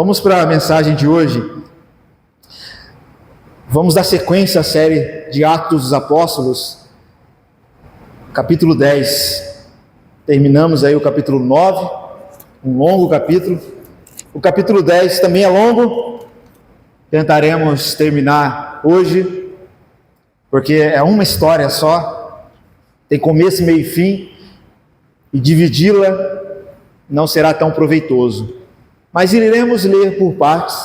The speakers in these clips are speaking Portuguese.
Vamos para a mensagem de hoje. Vamos dar sequência à série de Atos dos Apóstolos, capítulo 10. Terminamos aí o capítulo 9, um longo capítulo. O capítulo 10 também é longo, tentaremos terminar hoje, porque é uma história só, tem começo, meio e fim, e dividi-la não será tão proveitoso. Mas iremos ler por partes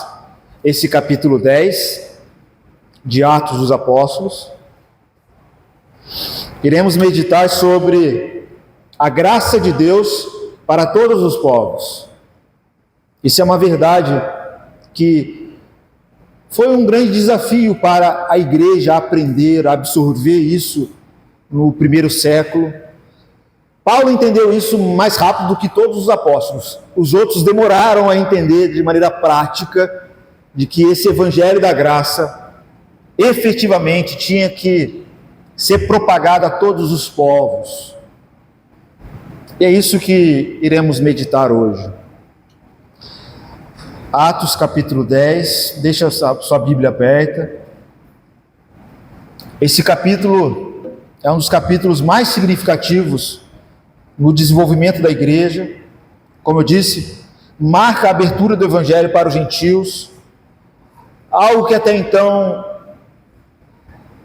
esse capítulo 10 de Atos dos Apóstolos. Iremos meditar sobre a graça de Deus para todos os povos. Isso é uma verdade que foi um grande desafio para a igreja aprender, absorver isso no primeiro século. Paulo entendeu isso mais rápido do que todos os apóstolos. Os outros demoraram a entender de maneira prática de que esse evangelho da graça efetivamente tinha que ser propagado a todos os povos. E é isso que iremos meditar hoje. Atos capítulo 10, deixa a sua Bíblia aberta. Esse capítulo é um dos capítulos mais significativos no desenvolvimento da igreja. Como eu disse, marca a abertura do evangelho para os gentios, algo que até então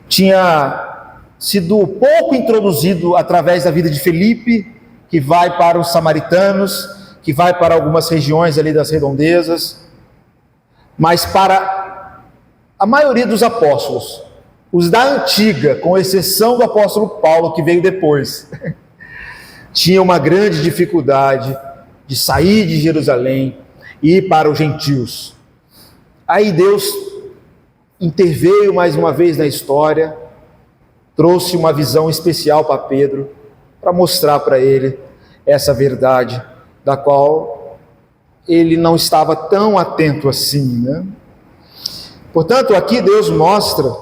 tinha sido pouco introduzido através da vida de Filipe, que vai para os samaritanos, que vai para algumas regiões ali das redondezas, mas para a maioria dos apóstolos, os da antiga, com exceção do apóstolo Paulo, que veio depois, tinha uma grande dificuldade de sair de Jerusalém e ir para os gentios. Aí Deus interveio mais uma vez na história, trouxe uma visão especial para Pedro, para mostrar para ele essa verdade, da qual ele não estava tão atento assim, né? Portanto, aqui Deus mostra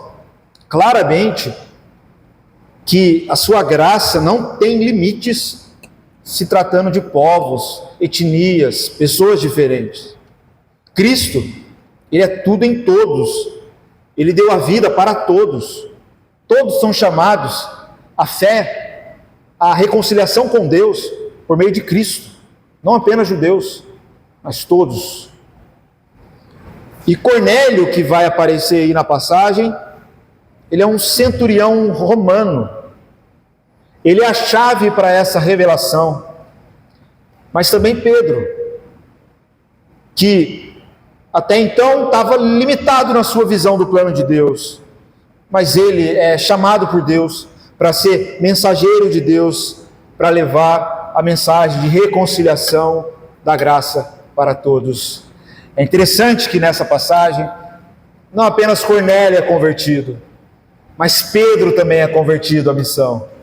claramente que a sua graça não tem limites se tratando de povos, etnias, pessoas diferentes. Cristo, Ele é tudo em todos. Ele deu a vida para todos. Todos são chamados à fé, à reconciliação com Deus por meio de Cristo. Não apenas judeus, mas todos. E Cornélio, que vai aparecer aí na passagem, ele é um centurião romano. Ele é a chave para essa revelação. Mas também Pedro, que até então estava limitado na sua visão do plano de Deus, mas ele é chamado por Deus para ser mensageiro de Deus, para levar a mensagem de reconciliação da graça para todos. É interessante que nessa passagem, não apenas Cornélio é convertido, mas Pedro também é convertido à missão.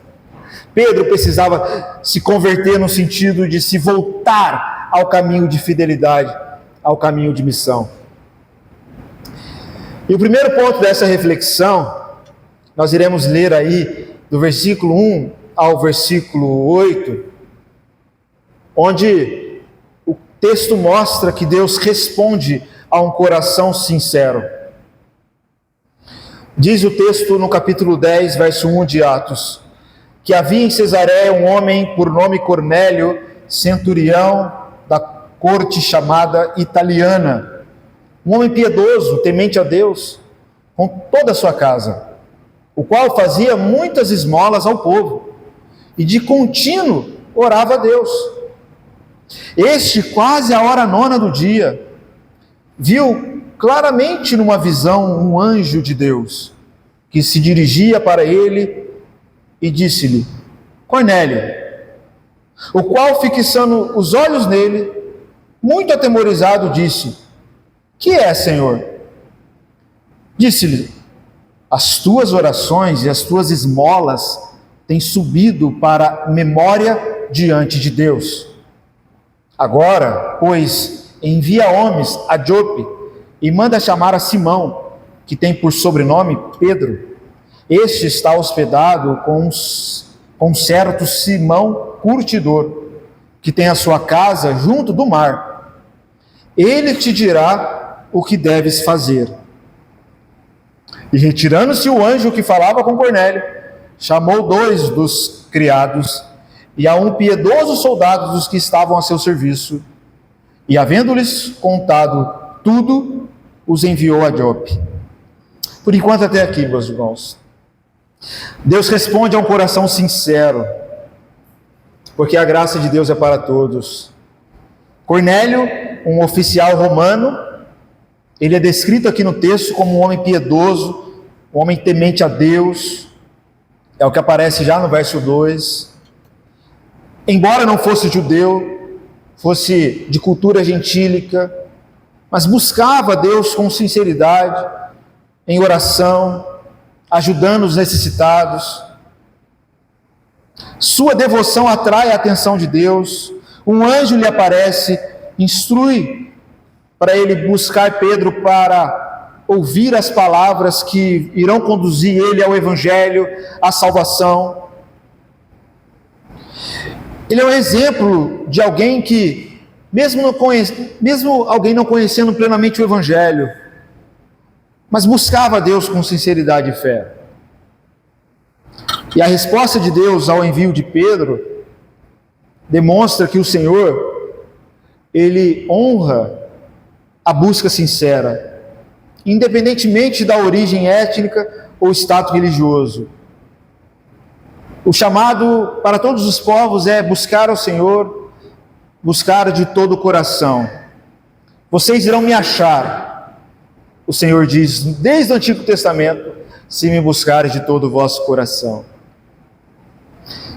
Pedro precisava se converter no sentido de se voltar ao caminho de fidelidade, ao caminho de missão. E o primeiro ponto dessa reflexão, nós iremos ler aí do versículo 1 ao versículo 8, onde o texto mostra que Deus responde a um coração sincero. Diz o texto no capítulo 10, verso 1 de Atos, que havia em Cesareia um homem por nome Cornélio, centurião da corte chamada Italiana, um homem piedoso, temente a Deus, com toda a sua casa, o qual fazia muitas esmolas ao povo, e de contínuo orava a Deus. Este, quase à hora 9 do dia, viu claramente numa visão um anjo de Deus, que se dirigia para ele e disse-lhe: Cornélio, o qual, fixando os olhos nele, muito atemorizado, disse: Que é, Senhor? Disse-lhe: As tuas orações e as tuas esmolas têm subido para memória diante de Deus. Agora, pois, envia homens a Jope e manda chamar a Simão, que tem por sobrenome Pedro. Este está hospedado com um certo Simão curtidor, que tem a sua casa junto do mar. ele te dirá o que deves fazer. E retirando-se o anjo que falava com Cornélio, chamou 2 dos criados e a um piedoso soldado dos que estavam a seu serviço, e havendo-lhes contado tudo, os enviou a Jope. Por enquanto até aqui, meus irmãos. Deus responde a um coração sincero, porque a graça de Deus é para todos. Cornélio, um oficial romano, ele é descrito aqui no texto como um homem piedoso, um homem temente a Deus, é o que aparece já no verso 2. Embora não fosse judeu, fosse de cultura gentílica, mas buscava a Deus com sinceridade, em oração, ajudando os necessitados. Sua devoção atrai a atenção de Deus. Um anjo lhe aparece, instrui para ele buscar Pedro para ouvir as palavras que irão conduzir ele ao Evangelho, à salvação. Ele é um exemplo de alguém que, mesmo alguém não conhecendo plenamente o Evangelho, mas buscava a Deus com sinceridade e fé. E a resposta de Deus ao envio de Pedro demonstra que o Senhor, ele honra a busca sincera, independentemente da origem étnica ou status religioso. O chamado para todos os povos é buscar ao Senhor, buscar de todo o coração. Vocês irão me achar, o Senhor diz, desde o Antigo Testamento, se me buscarem de todo o vosso coração.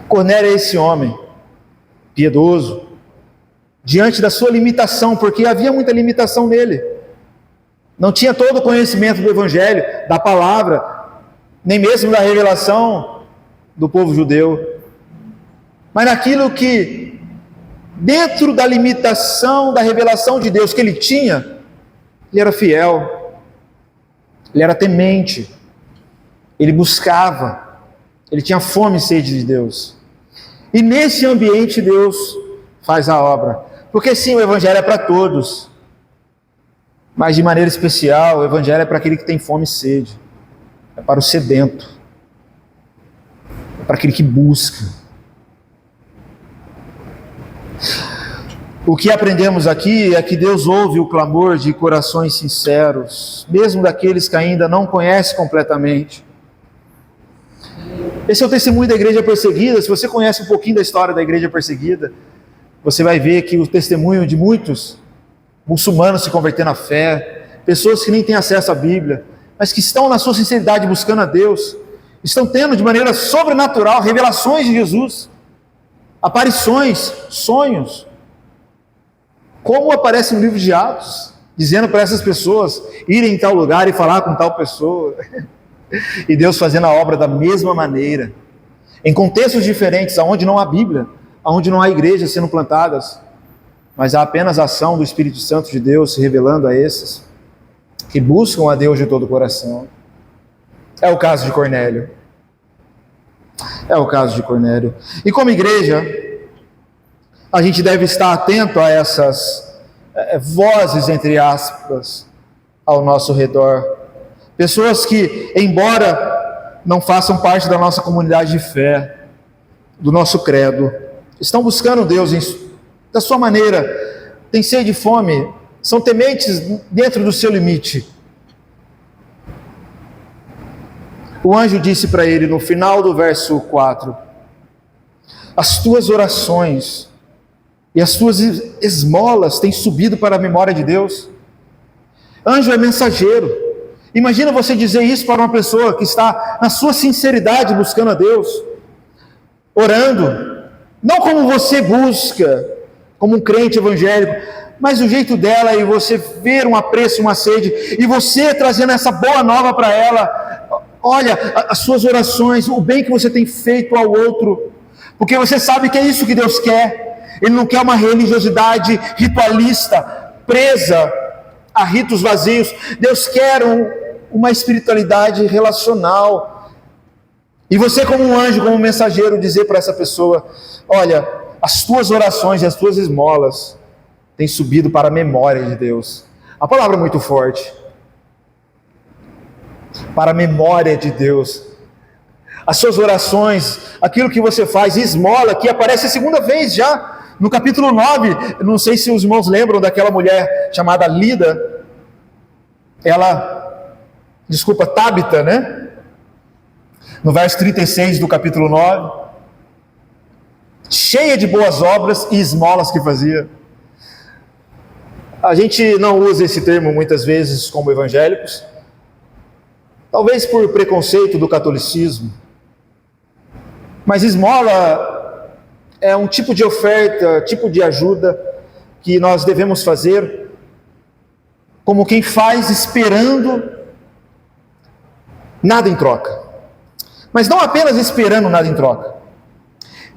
Cornélio é esse homem, piedoso, diante da sua limitação, porque havia muita limitação nele. Não tinha todo o conhecimento do Evangelho, da palavra, nem mesmo da revelação do povo judeu. Mas naquilo que, dentro da limitação da revelação de Deus que ele tinha, ele era fiel, ele era temente, ele buscava, ele tinha fome e sede de Deus. E nesse ambiente Deus faz a obra. Porque sim, o Evangelho é para todos, mas de maneira especial, o Evangelho é para aquele que tem fome e sede, é para o sedento, é para aquele que busca. O que aprendemos aqui é que Deus ouve o clamor de corações sinceros, mesmo daqueles que ainda não conhecem completamente. Esse é o testemunho da igreja perseguida. Se você conhece um pouquinho da história da igreja perseguida, você vai ver que o testemunho de muitos muçulmanos se convertendo à fé, pessoas que nem têm acesso à Bíblia, mas que estão na sua sinceridade buscando a Deus, estão tendo de maneira sobrenatural revelações de Jesus, aparições, sonhos, como aparece no livro de Atos, dizendo para essas pessoas irem em tal lugar e falar com tal pessoa, e Deus fazendo a obra da mesma maneira, em contextos diferentes, onde não há Bíblia, onde não há igrejas sendo plantadas, mas há apenas a ação do Espírito Santo de Deus se revelando a esses que buscam a Deus de todo o coração. É o caso de Cornélio. É o caso de Cornélio. E como igreja, a gente deve estar atento a essas vozes, entre aspas, ao nosso redor. Pessoas que, embora não façam parte da nossa comunidade de fé, do nosso credo, estão buscando Deus da sua maneira, têm sede e fome, são tementes dentro do seu limite. O anjo disse para ele no final do verso 4: as tuas orações e as tuas esmolas têm subido para a memória de Deus. Anjo é mensageiro. Imagina você dizer isso para uma pessoa que está na sua sinceridade buscando a Deus, orando, não como você busca, como um crente evangélico, mas o jeito dela, e você ver um apreço, uma sede, e você trazendo essa boa nova para ela. Olha, as suas orações, o bem que você tem feito ao outro, porque você sabe que é isso que Deus quer. Ele não quer uma religiosidade ritualista, presa a ritos vazios. Deus quer uma espiritualidade relacional. E você, como um anjo, como um mensageiro, dizer para essa pessoa: olha, as tuas orações e as tuas esmolas tem subido para a memória de Deus. A palavra é muito forte. Para a memória de Deus. As suas orações, aquilo que você faz, esmola, que aparece a segunda vez já, no capítulo 9, não sei se os irmãos lembram daquela mulher chamada Lida, Tábita, né? No verso 36 do capítulo 9, cheia de boas obras e esmolas que fazia. A gente não usa esse termo muitas vezes como evangélicos, talvez por preconceito do catolicismo, mas esmola é um tipo de oferta, tipo de ajuda que nós devemos fazer como quem faz esperando nada em troca. Mas não apenas esperando nada em troca,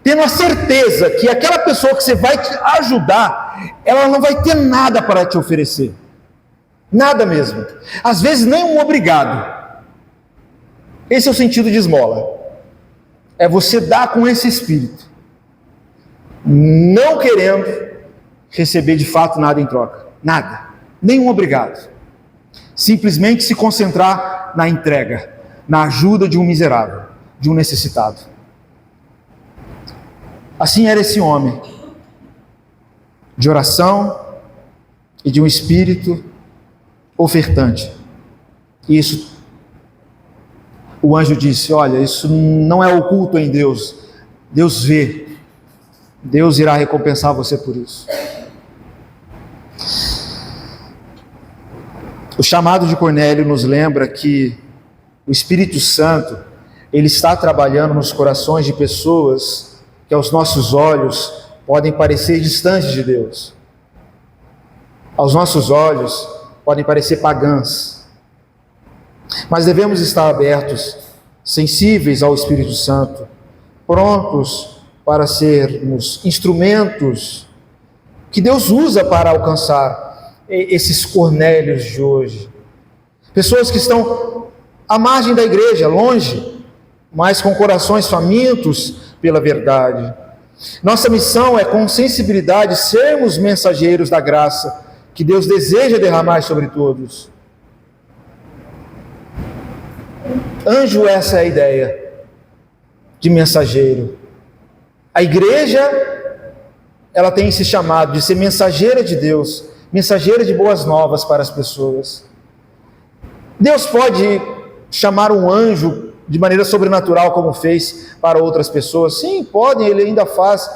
tendo a certeza que aquela pessoa que você vai te ajudar, ela não vai ter nada para te oferecer. Nada mesmo. Às vezes nem um obrigado. Esse é o sentido de esmola. É você dar com esse espírito, não querendo receber de fato nada em troca. Nada. Nenhum obrigado. Simplesmente se concentrar na entrega, na ajuda de um miserável, de um necessitado. Assim era esse homem, de oração e de um espírito ofertante. Isso, o anjo disse: olha, isso não é oculto em Deus. Deus vê. Deus irá recompensar você por isso. O chamado de Cornélio nos lembra que o Espírito Santo, ele está trabalhando nos corações de pessoas que aos nossos olhos podem parecer distantes de Deus. Aos nossos olhos podem parecer pagãs. Mas devemos estar abertos, sensíveis ao Espírito Santo, prontos para sermos instrumentos que Deus usa para alcançar esses Cornélios de hoje. Pessoas que estão à margem da igreja, longe, mas com corações famintos pela verdade. Nossa missão é, com sensibilidade, sermos mensageiros da graça que Deus deseja derramar sobre todos. Anjo, essa é a ideia de mensageiro. A igreja, ela tem esse chamado de ser mensageira de Deus, mensageira de boas novas para as pessoas. Deus pode chamar um anjo de maneira sobrenatural, como fez para outras pessoas? Sim, pode, ele ainda faz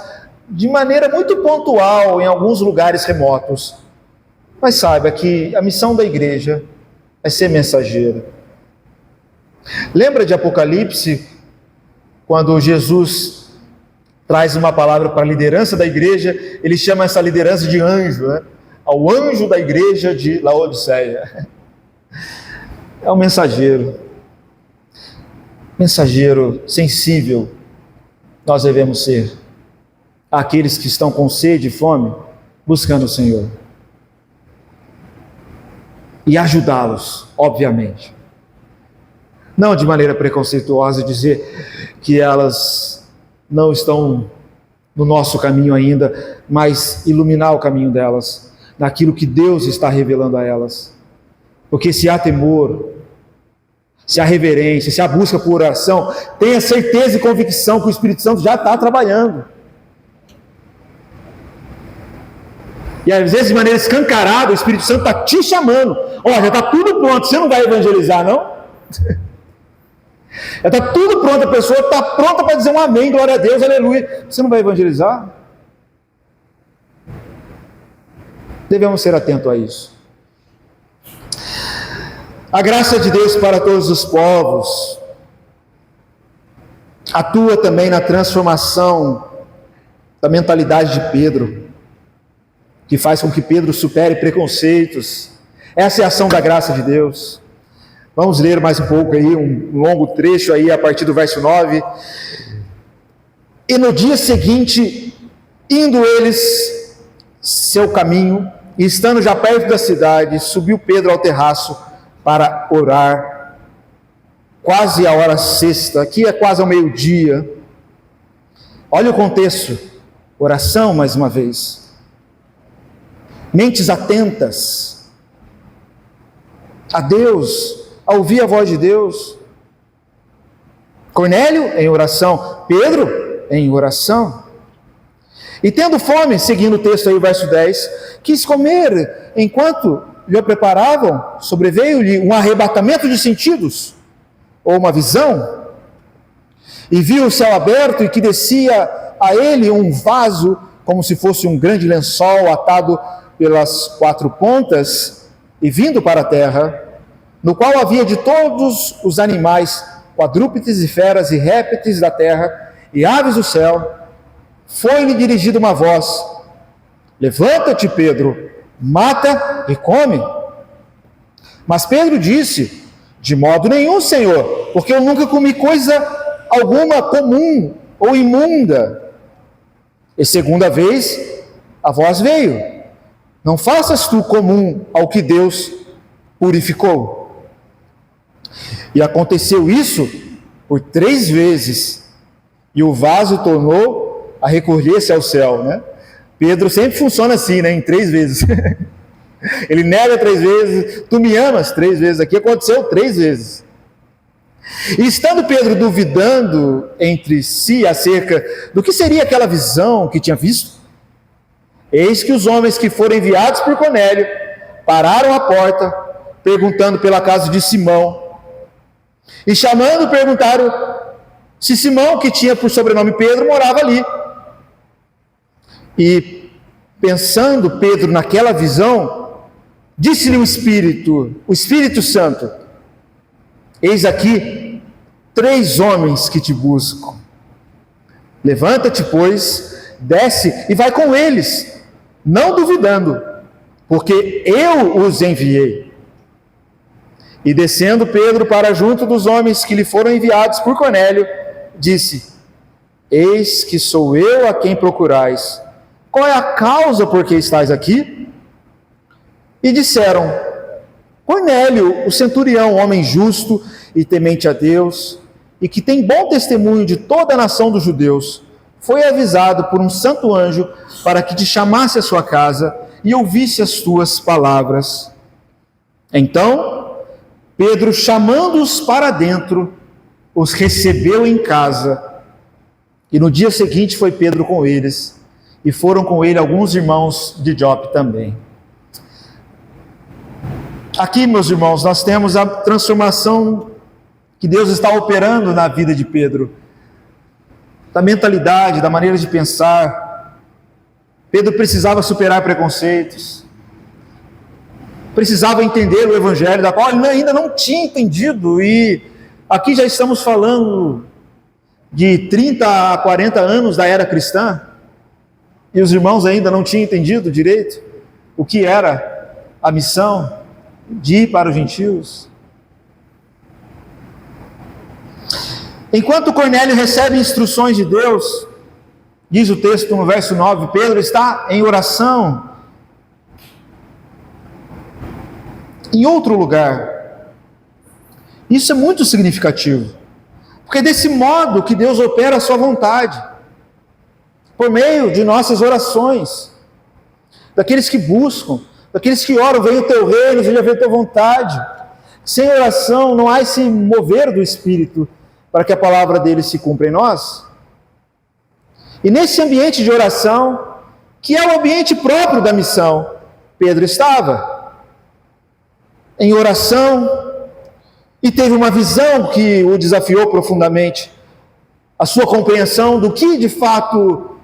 de maneira muito pontual em alguns lugares remotos. Mas saiba que a missão da igreja é ser mensageira. Lembra de Apocalipse, quando Jesus traz uma palavra para a liderança da igreja? Ele chama essa liderança de anjo, né? Ao anjo da igreja de Laodiceia. É um mensageiro sensível. Nós devemos ser aqueles que estão com sede e fome, buscando o Senhor, e ajudá-los, obviamente, não de maneira preconceituosa, dizer que elas não estão no nosso caminho ainda, mas iluminar o caminho delas, naquilo que Deus está revelando a elas. Porque se há temor, se há reverência, se há busca por oração, tenha certeza e convicção que o Espírito Santo já está trabalhando. E às vezes de maneira escancarada, o Espírito Santo está te chamando. Ó, já está tudo pronto, você não vai evangelizar, não? Já está tudo pronto, a pessoa está pronta para dizer um amém, glória a Deus, aleluia. Você não vai evangelizar? Devemos ser atentos a isso. A graça de Deus para todos os povos atua também na transformação da mentalidade de Pedro, que faz com que Pedro supere preconceitos. Essa é a ação da graça de Deus. Vamos ler mais um pouco aí, um longo trecho aí, a partir do verso 9. E no dia seguinte, indo eles seu caminho, e estando já perto da cidade, subiu Pedro ao terraço para orar, quase a hora sexta, aqui é quase ao meio-dia. Olha o contexto, oração mais uma vez. mentes atentas a Deus, a ouvir a voz de Deus. Cornélio em oração, Pedro em oração. E tendo fome, seguindo o texto aí, o verso 10, quis comer. Enquanto lhe preparavam, sobreveio-lhe um arrebatamento de sentidos, ou uma visão, e viu o céu aberto e que descia a ele um vaso, como se fosse um grande lençol atado pelas 4 pontas e vindo para a terra, no qual havia de todos os animais, quadrúpedes e feras e répteis da terra e aves do céu. Foi-lhe dirigida uma voz: levanta-te, Pedro, mata e come. Mas Pedro disse: de modo nenhum, Senhor, porque eu nunca comi coisa alguma comum ou imunda. E segunda vez a voz veio: não faças tu comum ao que Deus purificou. E aconteceu isso por 3 vezes, e o vaso tornou a recolher-se ao céu, né? Pedro sempre funciona assim, né? Em 3 vezes. Ele nega 3 vezes, tu me amas 3 vezes. Aqui aconteceu 3 vezes. E estando Pedro duvidando entre si acerca do que seria aquela visão que tinha visto, eis que os homens que foram enviados por Cornélio pararam à porta, perguntando pela casa de Simão. E chamando, perguntaram se Simão, que tinha por sobrenome Pedro, morava ali. E pensando Pedro naquela visão, disse-lhe o Espírito Santo: eis aqui 3 homens que te buscam. Levanta-te, pois, desce e vai com eles, não duvidando, porque eu os enviei. E descendo Pedro para junto dos homens que lhe foram enviados por Cornélio, disse: eis que sou eu a quem procurais. Qual é a causa por que estáis aqui? E disseram: Cornélio, o centurião, homem justo e temente a Deus, e que tem bom testemunho de toda a nação dos judeus, foi avisado por um santo anjo para que te chamasse à sua casa e ouvisse as tuas palavras. Então Pedro, chamando-os para dentro, os recebeu em casa. E no dia seguinte foi Pedro com eles, e foram com ele alguns irmãos de Jope também. Aqui, meus irmãos, nós temos a transformação que Deus está operando na vida de Pedro, da mentalidade, da maneira de pensar. Pedro precisava superar preconceitos, precisava entender o Evangelho, da qual ele ainda não tinha entendido, e aqui já estamos falando de 30 a 40 anos da era cristã, e os irmãos ainda não tinham entendido direito o que era a missão de ir para os gentios. Enquanto Cornélio recebe instruções de Deus, diz o texto no verso 9, Pedro está em oração, em outro lugar. Isso é muito significativo, porque é desse modo que Deus opera a sua vontade, por meio de nossas orações, daqueles que buscam, daqueles que oram: venha o teu reino, venha a tua vontade. Sem oração não há esse mover do Espírito para que a palavra dele se cumpra em nós. E nesse ambiente de oração, que é o ambiente próprio da missão, Pedro estava em oração, e teve uma visão que o desafiou profundamente, a sua compreensão do que de fato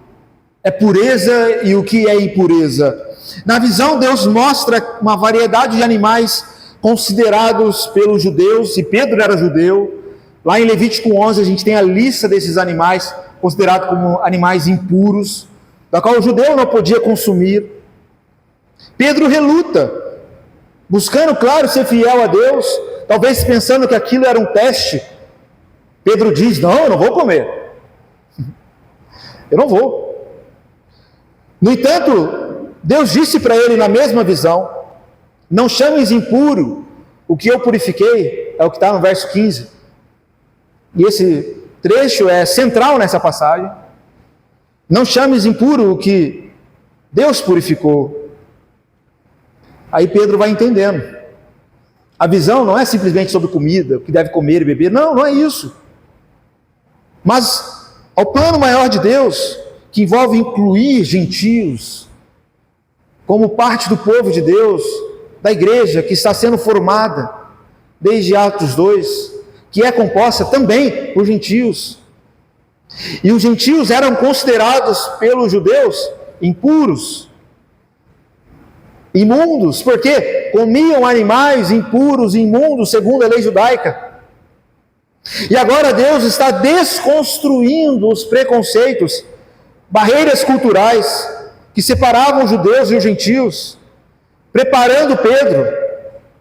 é pureza e o que é impureza. Na visão, Deus mostra uma variedade de animais considerados pelos judeus, e Pedro era judeu. Lá em Levítico 11 a gente tem a lista desses animais considerados como animais impuros, da qual o judeu não podia consumir. Pedro reluta, buscando, claro, ser fiel a Deus, talvez pensando que aquilo era um teste. Pedro diz: não, eu não vou comer. Eu não vou. No entanto, Deus disse para ele na mesma visão: não chames impuro o que eu purifiquei. É o que está no verso 15. E esse trecho é central nessa passagem. Não chames impuro o que Deus purificou. Aí Pedro vai entendendo. A visão não é simplesmente sobre comida, o que deve comer e beber. Não, não é isso. Mas ao plano maior de Deus, que envolve incluir gentios como parte do povo de Deus, da igreja que está sendo formada desde Atos 2, que é composta também por gentios. E os gentios eram considerados pelos judeus impuros, imundos, porque comiam animais impuros e imundos segundo a lei judaica. E agora Deus está desconstruindo os preconceitos, barreiras culturais que separavam os judeus e os gentios, preparando Pedro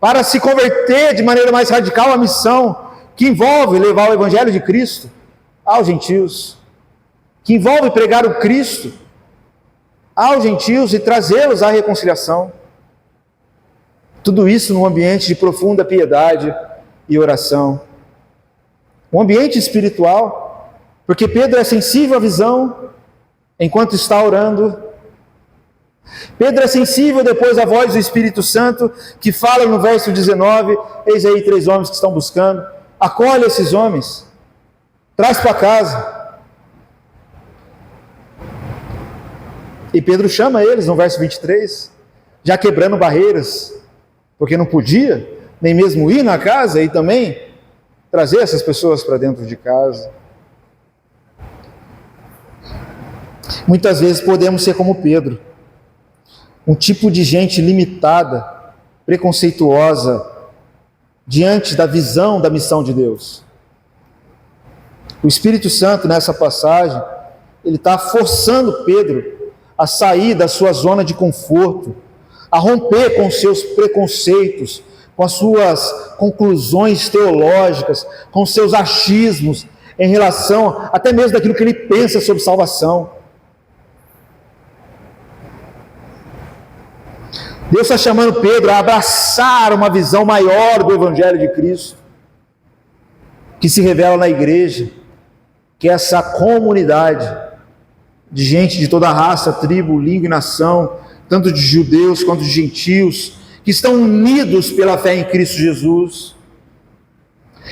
para se converter de maneira mais radical à missão que envolve levar o evangelho de Cristo aos gentios, que envolve pregar o Cristo aos gentios e trazê-los à reconciliação. Tudo isso num ambiente de profunda piedade e oração. Um ambiente espiritual, porque Pedro é sensível à visão enquanto está orando. Pedro é sensível depois à voz do Espírito Santo, que fala no verso 19, eis aí 3 homens que estão buscando, acolhe esses homens, traz para casa. E Pedro chama eles no verso 23, já quebrando barreiras, porque não podia nem mesmo ir na casa e também trazer essas pessoas para dentro de casa. Muitas vezes podemos ser como Pedro, um tipo de gente limitada, preconceituosa, diante da visão da missão de Deus. O Espírito Santo, nessa passagem, ele está forçando Pedro a sair da sua zona de conforto, a romper com seus preconceitos, com as suas conclusões teológicas, com seus achismos em relação até mesmo daquilo que ele pensa sobre salvação. Deus está chamando Pedro a abraçar uma visão maior do Evangelho de Cristo, que se revela na igreja, que é essa comunidade de gente de toda raça, tribo, língua e nação, tanto de judeus quanto de gentios, que estão unidos pela fé em Cristo Jesus,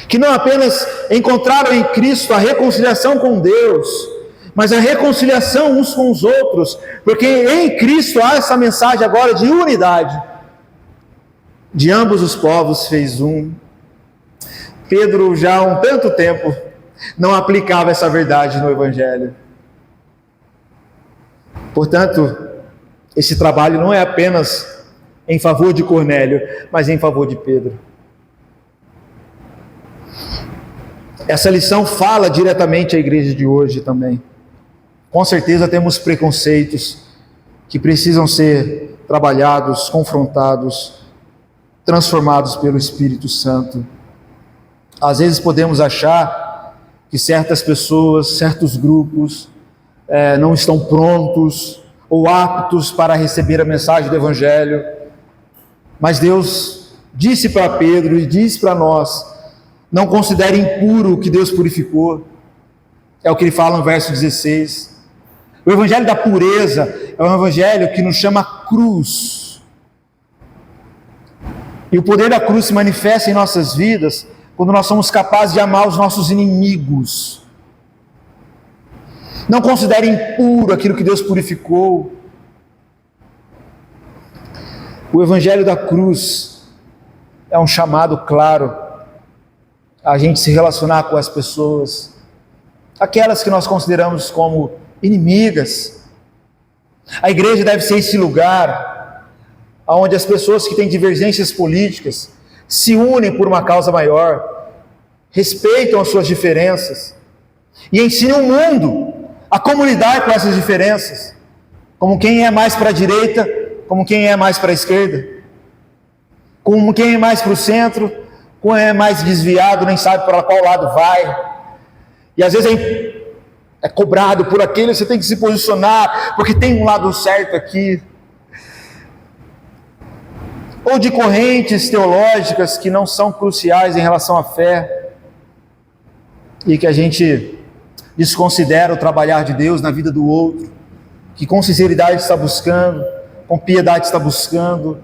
que não apenas encontraram em Cristo a reconciliação com Deus, mas a reconciliação uns com os outros, porque em Cristo há essa mensagem agora de unidade, de ambos os povos fez um. Pedro já há um tanto tempo não aplicava essa verdade no Evangelho. Portanto, esse trabalho não é apenas em favor de Cornélio, mas em favor de Pedro. Essa lição fala diretamente à igreja de hoje também. Com certeza temos preconceitos que precisam ser trabalhados, confrontados, transformados pelo Espírito Santo. Às vezes podemos achar que certas pessoas, certos grupos não estão prontos ou aptos para receber a mensagem do Evangelho. Mas Deus disse para Pedro e diz para nós: não considere impuro o que Deus purificou. É o que ele fala no verso 16. O Evangelho da pureza é um Evangelho que nos chama cruz. E o poder da cruz se manifesta em nossas vidas quando nós somos capazes de amar os nossos inimigos. Não considere impuro aquilo que Deus purificou. O Evangelho da cruz é um chamado claro a gente se relacionar com as pessoas, aquelas que nós consideramos como inimigas. A igreja deve ser esse lugar onde as pessoas que têm divergências políticas se unem por uma causa maior, respeitam as suas diferenças e ensinam o mundo a como lidar com essas diferenças, como quem é mais para a direita, como quem é mais para a esquerda, como quem é mais para o centro, quem é mais desviado, nem sabe para qual lado vai. E às vezes é cobrado por aquele, você tem que se posicionar, porque tem um lado certo aqui. Ou de correntes teológicas que não são cruciais em relação à fé, e que a gente desconsidera o trabalhar de Deus na vida do outro, que com sinceridade está buscando, com piedade está buscando,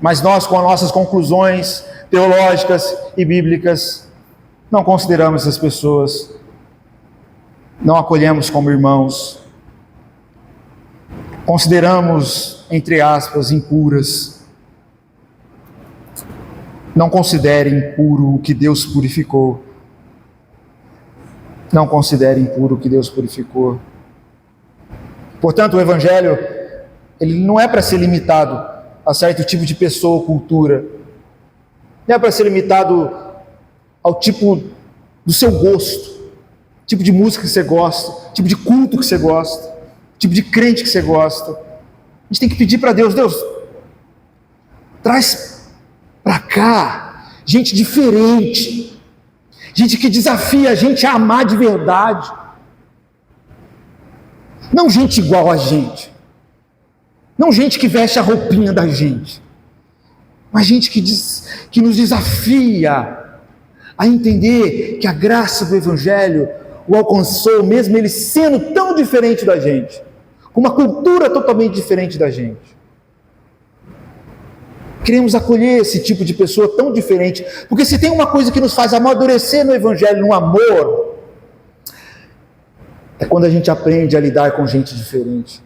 Mas nós, com as nossas conclusões teológicas e bíblicas, não consideramos essas pessoas, não acolhemos como irmãos, consideramos, entre aspas, impuras. Não considere impuro o que Deus purificou. Não considere impuro o que Deus purificou. Portanto, o Evangelho, ele não é para ser limitado a certo tipo de pessoa ou cultura. Não é para ser limitado ao tipo do seu gosto, tipo de música que você gosta, tipo de culto que você gosta, tipo de crente que você gosta. A gente tem que pedir para Deus, Deus, traz para cá gente diferente, gente que desafia a gente a amar de verdade, não gente igual a gente, não gente que veste a roupinha da gente, mas gente que nos desafia a entender que a graça do Evangelho o alcançou, mesmo ele sendo tão diferente da gente, com uma cultura totalmente diferente da gente. Queremos acolher esse tipo de pessoa tão diferente, porque se tem uma coisa que nos faz amadurecer no Evangelho, no amor, é quando a gente aprende a lidar com gente diferente.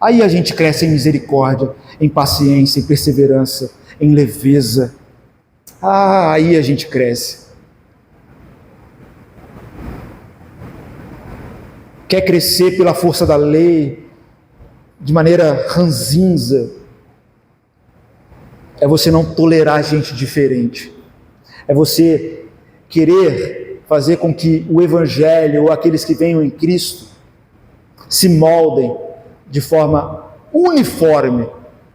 Aí a gente cresce em misericórdia, em paciência, em perseverança, em leveza. Aí a gente cresce. Quer crescer pela força da lei, de maneira ranzinza, é você não tolerar gente diferente. É você querer fazer com que o Evangelho, ou aqueles que venham em Cristo, se moldem de forma uniforme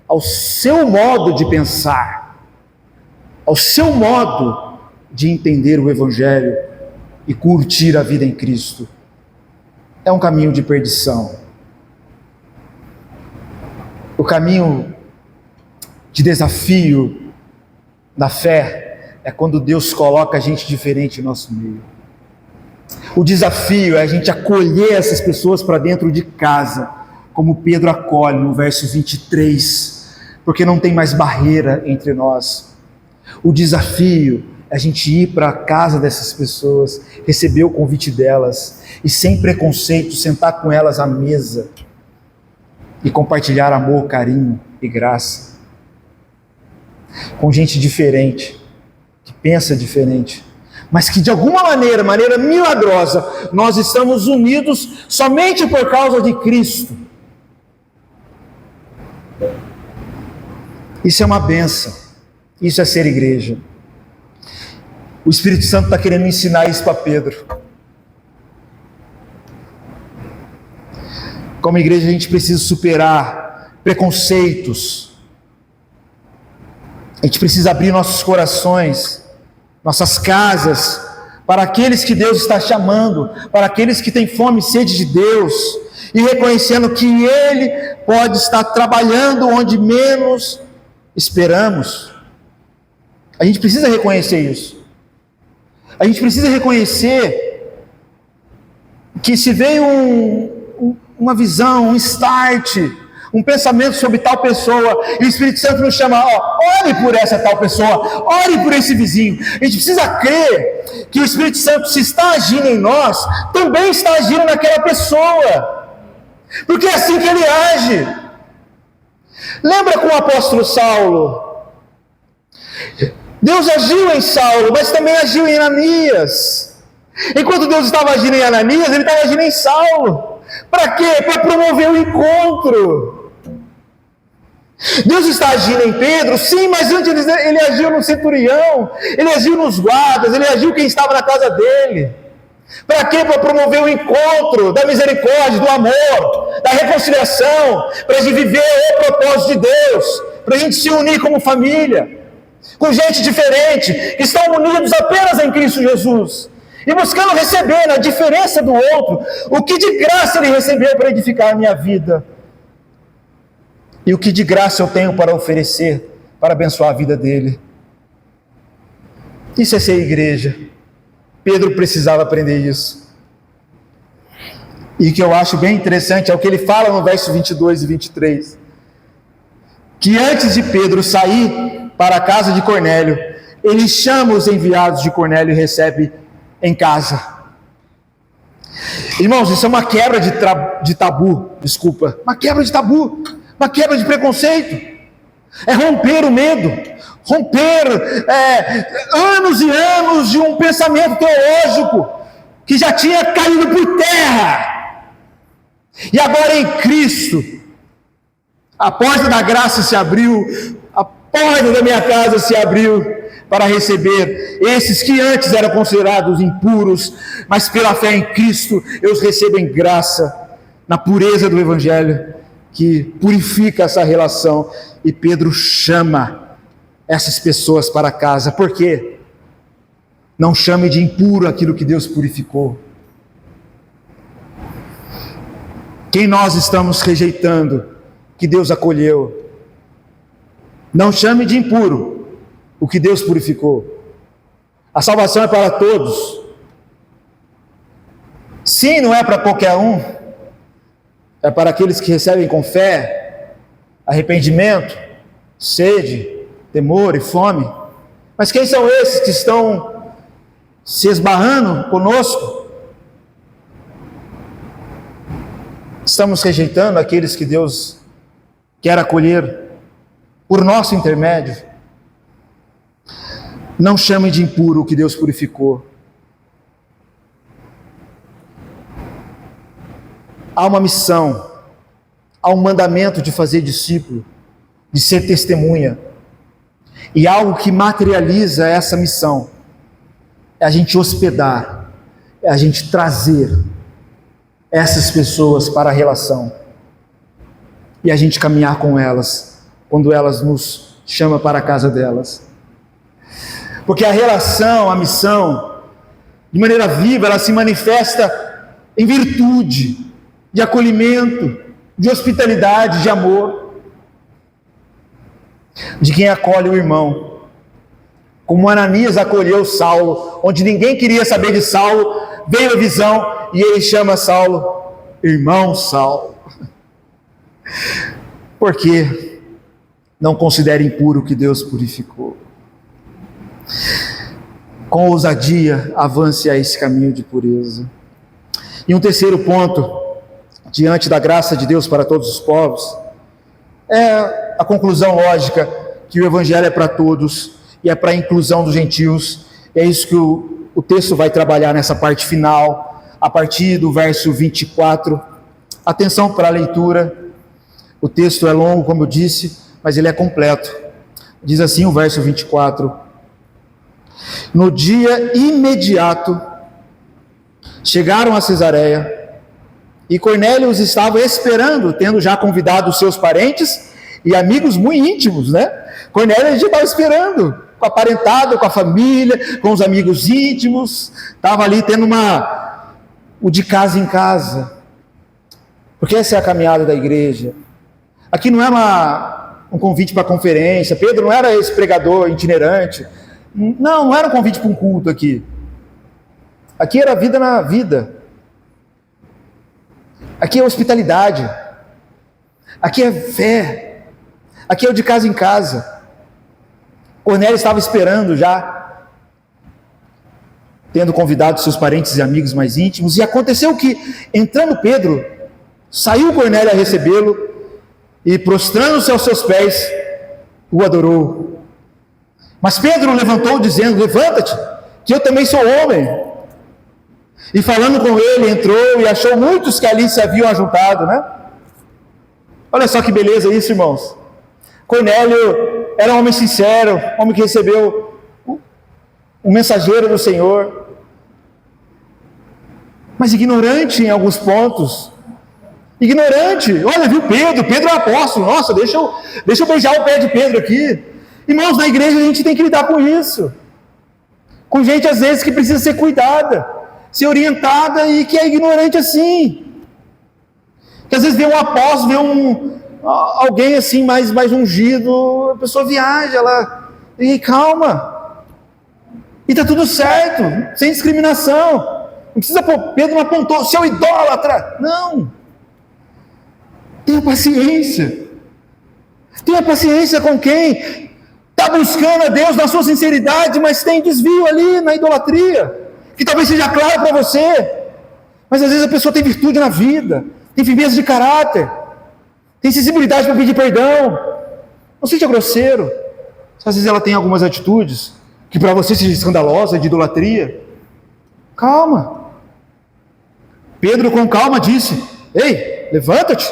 ao seu modo de pensar, ao seu modo de entender o Evangelho e curtir a vida em Cristo. É um caminho de perdição. O caminho de desafio da fé é quando Deus coloca gente diferente em nosso meio. O desafio é a gente acolher essas pessoas para dentro de casa, como Pedro acolhe no verso 23, porque não tem mais barreira entre nós. O desafio é a gente ir para a casa dessas pessoas, receber o convite delas e sem preconceito sentar com elas à mesa e compartilhar amor, carinho e graça com gente diferente, que pensa diferente, mas que de alguma maneira milagrosa, nós estamos unidos somente por causa de Cristo. Isso é uma bênção, isso é ser igreja. O Espírito Santo está querendo ensinar isso para Pedro. Como igreja a gente precisa superar preconceitos, a gente precisa abrir nossos corações, nossas casas, para aqueles que Deus está chamando, para aqueles que têm fome e sede de Deus, e reconhecendo que Ele pode estar trabalhando onde menos esperamos. A gente precisa reconhecer isso. A gente precisa reconhecer que se veio uma visão, um start, um pensamento sobre tal pessoa, e o Espírito Santo nos chama, ore por essa tal pessoa, ore por esse vizinho. A gente precisa crer que o Espírito Santo, se está agindo em nós, também está agindo naquela pessoa, porque é assim que ele age. Lembra com o apóstolo Saulo? Deus agiu em Saulo, mas também agiu em Ananias. Enquanto Deus estava agindo em Ananias, ele estava agindo em Saulo. Para quê? Para promover o encontro. Deus está agindo em Pedro, sim, mas antes ele agiu no centurião, ele agiu nos guardas, ele agiu quem estava na casa dele. Para quê? Para promover o encontro da misericórdia, do amor, da reconciliação, para a gente viver o propósito de Deus, para a gente se unir como família, com gente diferente, que estão unidos apenas em Cristo Jesus, e buscando receber na diferença do outro, o que de graça ele recebeu para edificar a minha vida, e o que de graça eu tenho para oferecer, para abençoar a vida dele. Isso é ser igreja. Pedro precisava aprender isso. E o que eu acho bem interessante é o que ele fala no verso 22 e 23. que antes de Pedro sair para a casa de Cornélio, ele chama os enviados de Cornélio e recebe em casa. Irmãos, isso é uma quebra de tabu, uma quebra de tabu, uma quebra de preconceito, é romper o medo, romper anos e anos de um pensamento teológico que já tinha caído por terra, e agora em Cristo, a porta da graça se abriu, a porta da minha casa se abriu, para receber esses que antes eram considerados impuros, mas pela fé em Cristo, eu os recebo em graça, na pureza do Evangelho, que purifica essa relação, e Pedro chama essas pessoas para casa. Por quê? Não chame de impuro aquilo que Deus purificou. Quem nós estamos rejeitando, que Deus acolheu. Não chame de impuro o que Deus purificou. A salvação é para todos. Sim, não é para qualquer um. É para aqueles que recebem com fé, arrependimento, sede, temor e fome. Mas quem são esses que estão se esbarrando conosco? Estamos rejeitando aqueles que Deus quer acolher por nosso intermédio. Não chame de impuro o que Deus purificou. Há uma missão, há um mandamento de fazer discípulo, de ser testemunha. E algo que materializa essa missão é a gente hospedar, é a gente trazer essas pessoas para a relação. E a gente caminhar com elas, quando elas nos chamam para a casa delas. Porque a relação, a missão, de maneira viva, ela se manifesta em virtude, de acolhimento, de hospitalidade, de amor, de quem acolhe o irmão. Como Ananias acolheu Saulo, onde ninguém queria saber de Saulo, veio a visão e ele chama Saulo, irmão Saulo. Porque não considere impuro o que Deus purificou. Com ousadia, avance a esse caminho de pureza. E um terceiro ponto, diante da graça de Deus para todos os povos, é a conclusão lógica que o Evangelho é para todos e é para a inclusão dos gentios. É isso que o texto vai trabalhar nessa parte final, a partir do verso 24. Atenção para a leitura. O texto é longo, como eu disse, mas ele é completo. Diz assim o verso 24: no dia imediato, chegaram a Cesareia, e Cornélio os estava esperando, tendo já convidado os seus parentes e amigos muito íntimos, né? Cornélio já estava esperando, com a parentada, com a família, com os amigos íntimos, estava ali tendo o de casa em casa, porque essa é a caminhada da igreja. Aqui não é um convite para conferência, Pedro não era esse pregador itinerante, não era um convite para um culto aqui. Aqui era vida na vida. Aqui é hospitalidade. Aqui é fé. Aqui é o de casa em casa. Cornélio estava esperando já, tendo convidado seus parentes e amigos mais íntimos, e aconteceu que, entrando Pedro, saiu Cornélio a recebê-lo, e prostrando-se aos seus pés, o adorou. Mas Pedro levantou dizendo: levanta-te, que eu também sou homem. E falando com ele, entrou e achou muitos que ali se haviam ajuntado, né? Olha só que beleza isso, irmãos. Cornélio era um homem sincero, homem que recebeu um mensageiro do Senhor, mas ignorante em alguns pontos. Ignorante. Olha, viu Pedro é apóstolo. Nossa, deixa eu beijar o pé de Pedro aqui. Irmãos, na igreja a gente tem que lidar com isso, com gente às vezes que precisa ser cuidada, ser orientada e que é ignorante assim, que às vezes vê um apóstolo, vê alguém assim mais ungido, a pessoa viaja, e calma, e está tudo certo, sem discriminação, não precisa pôr, Pedro não apontou, seu idólatra, não, tenha paciência. Tenha paciência com quem está buscando a Deus na sua sinceridade, mas tem desvio ali na idolatria, que talvez seja claro para você, mas às vezes a pessoa tem virtude na vida, tem firmeza de caráter, tem sensibilidade para pedir perdão. Não seja grosseiro. Às vezes ela tem algumas atitudes que para você seja escandalosa, de idolatria. Calma. Pedro com calma disse: ei, levanta-te.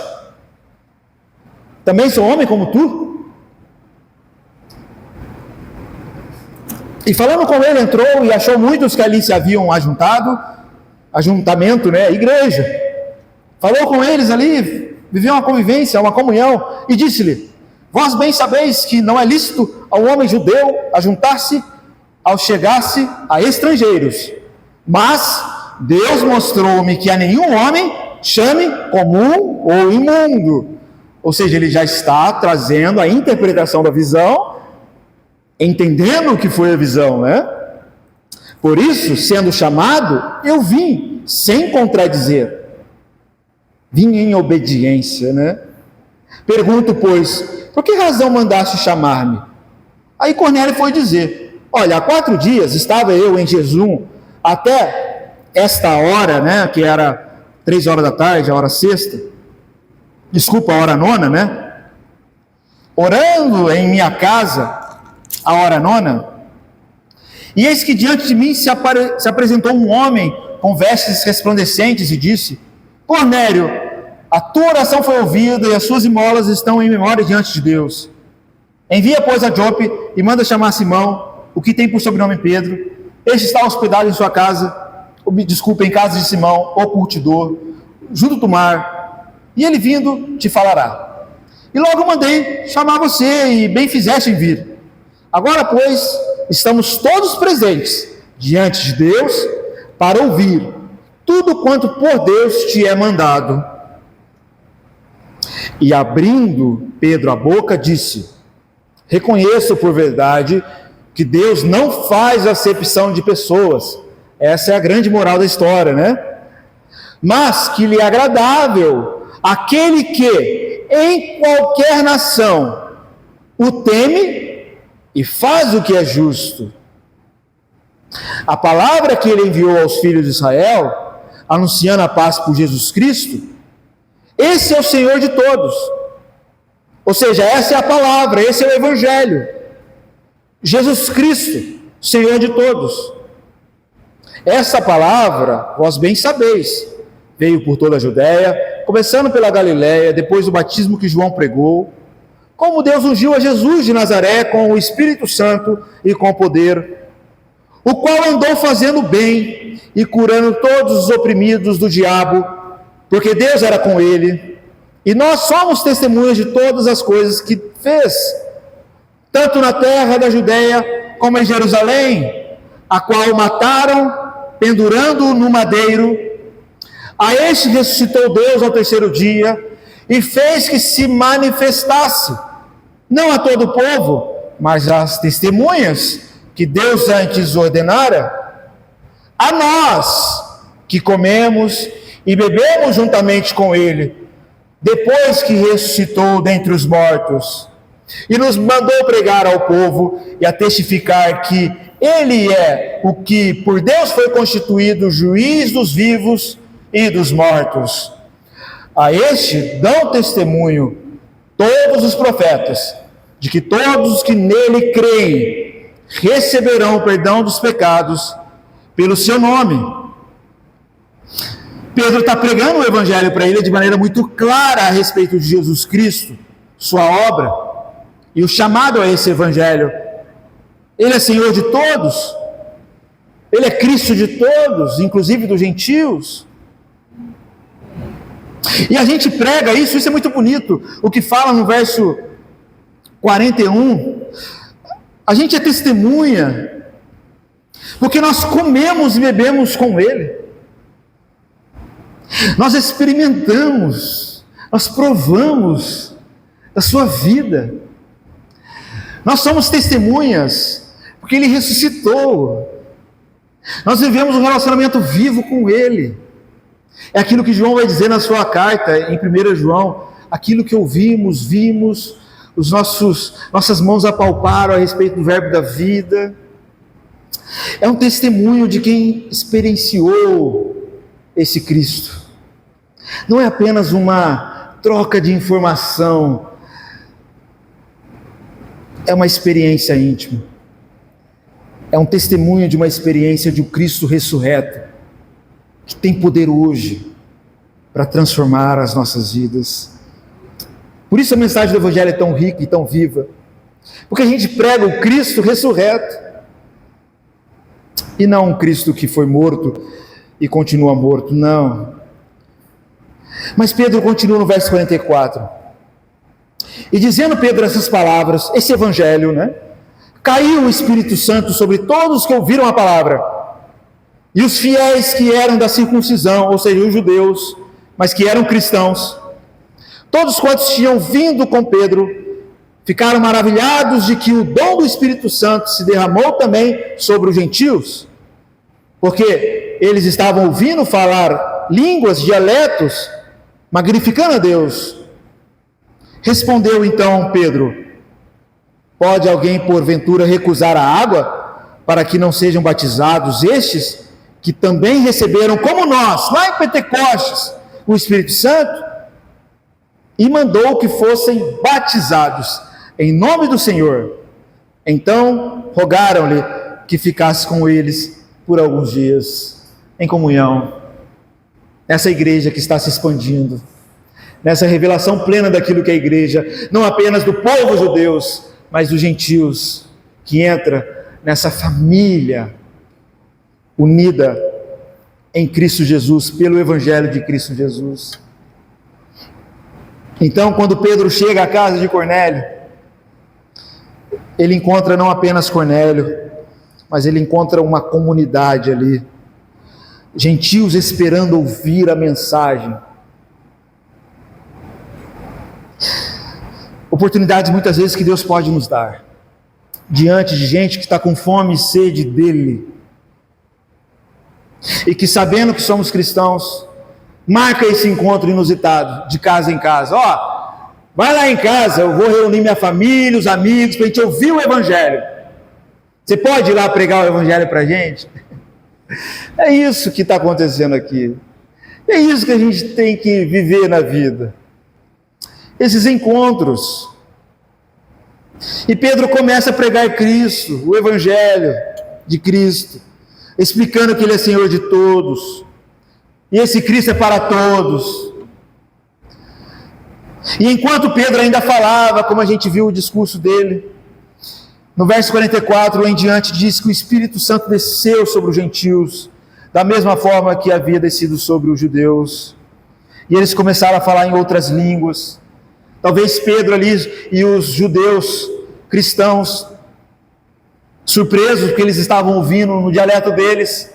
Também sou homem como tu. E falando com ele, entrou e achou muitos que ali se haviam ajuntamento, igreja. Falou com eles ali, viveu uma convivência, uma comunhão, e disse-lhe: vós bem sabeis que não é lícito ao homem judeu ajuntar-se ao chegar-se a estrangeiros, mas Deus mostrou-me que a nenhum homem chame comum ou imundo. Ou seja, ele já está trazendo a interpretação da visão, entendendo o que foi a visão, Por isso, sendo chamado, eu vim, sem contradizer. Vim em obediência, Pergunto, pois, por que razão mandaste chamar-me? Aí Cornélio foi dizer: olha, há 4 dias estava eu em jejum, até esta hora, que era 3 horas da tarde, a hora sexta, a hora nona, orando em minha casa, a hora nona, e eis que diante de mim se apresentou um homem com vestes resplandecentes e disse: Cornélio, a tua oração foi ouvida e as suas esmolas estão em memória diante de Deus. Envia, pois, a Jope e manda chamar Simão, o que tem por sobrenome Pedro. Este está hospedado em sua casa, em casa de Simão, o curtidor, junto do mar, e ele vindo te falará. E logo mandei chamar você, e bem fizeste em vir. Agora, pois, estamos todos presentes diante de Deus para ouvir tudo quanto por Deus te é mandado. E abrindo Pedro a boca, disse: reconheço por verdade que Deus não faz acepção de pessoas. Essa é a grande moral da história, Mas que lhe é agradável aquele que, em qualquer nação, o teme e faz o que é justo. A palavra que ele enviou aos filhos de Israel, anunciando a paz por Jesus Cristo, esse é o Senhor de todos. Ou seja, essa é a palavra, esse é o Evangelho. Jesus Cristo, Senhor de todos. Essa palavra, vós bem sabeis, veio por toda a Judéia, começando pela Galiléia, depois do batismo que João pregou, como Deus ungiu a Jesus de Nazaré com o Espírito Santo e com poder, o qual andou fazendo bem e curando todos os oprimidos do diabo, porque Deus era com ele, e nós somos testemunhas de todas as coisas que fez, tanto na terra da Judéia como em Jerusalém, a qual mataram, pendurando-o no madeiro. A este ressuscitou Deus ao 3º dia, e fez que se manifestasse, não a todo o povo, mas às testemunhas que Deus antes ordenara, a nós que comemos e bebemos juntamente com ele, depois que ressuscitou dentre os mortos, e nos mandou pregar ao povo e a testificar que ele é o que por Deus foi constituído juiz dos vivos e dos mortos. A este dão testemunho todos os profetas, de que todos os que nele creem receberão o perdão dos pecados pelo seu nome. Pedro está pregando o Evangelho para ele de maneira muito clara a respeito de Jesus Cristo, sua obra, e o chamado a esse Evangelho. Ele é Senhor de todos, Ele é Cristo de todos, inclusive dos gentios. E a gente prega isso é muito bonito, o que fala no verso 41, a gente é testemunha, porque nós comemos e bebemos com Ele, nós experimentamos, nós provamos da sua vida, nós somos testemunhas, porque Ele ressuscitou, nós vivemos um relacionamento vivo com Ele. É aquilo que João vai dizer na sua carta, em 1 João, aquilo que ouvimos, vimos, nossas mãos apalparam a respeito do verbo da vida. É um testemunho de quem experienciou esse Cristo. Não é apenas uma troca de informação, é uma experiência íntima. É um testemunho de uma experiência de um Cristo ressurreto, que tem poder hoje para transformar as nossas vidas. Por isso a mensagem do Evangelho é tão rica e tão viva, porque a gente prega o Cristo ressurreto, e não um Cristo que foi morto e continua morto, não. Mas Pedro continua no verso 44, e dizendo Pedro essas palavras, esse Evangelho, caiu o Espírito Santo sobre todos os que ouviram a palavra, e os fiéis que eram da circuncisão, ou seja, os judeus, mas que eram cristãos, todos quantos tinham vindo com Pedro, ficaram maravilhados de que o dom do Espírito Santo se derramou também sobre os gentios, porque eles estavam ouvindo falar línguas, dialetos, magnificando a Deus. Respondeu então Pedro: pode alguém porventura recusar a água para que não sejam batizados estes que também receberam como nós, lá em Pentecostes, o Espírito Santo? E mandou que fossem batizados em nome do Senhor. Então rogaram-lhe que ficasse com eles por alguns dias em comunhão. Essa igreja que está se expandindo, nessa revelação plena daquilo que é a igreja, não apenas do povo judeu, mas dos gentios, que entra nessa família unida em Cristo Jesus, pelo Evangelho de Cristo Jesus. Então, quando Pedro chega à casa de Cornélio, ele encontra não apenas Cornélio, mas ele encontra uma comunidade ali, gentios esperando ouvir a mensagem. Oportunidades muitas vezes que Deus pode nos dar, diante de gente que está com fome e sede dele, e que, sabendo que somos cristãos, marca esse encontro inusitado, de casa em casa. Vai lá em casa, eu vou reunir minha família, os amigos, para a gente ouvir o Evangelho. Você pode ir lá pregar o Evangelho para a gente? É isso que está acontecendo aqui. É isso que a gente tem que viver na vida. Esses encontros. E Pedro começa a pregar Cristo, o Evangelho de Cristo, explicando que Ele é Senhor de todos, e esse Cristo é para todos. E enquanto Pedro ainda falava, como a gente viu o discurso dele, no verso 44 em diante diz que o Espírito Santo desceu sobre os gentios, da mesma forma que havia descido sobre os judeus, e eles começaram a falar em outras línguas. Talvez Pedro ali e os judeus cristãos, surpresos porque eles estavam ouvindo no dialeto deles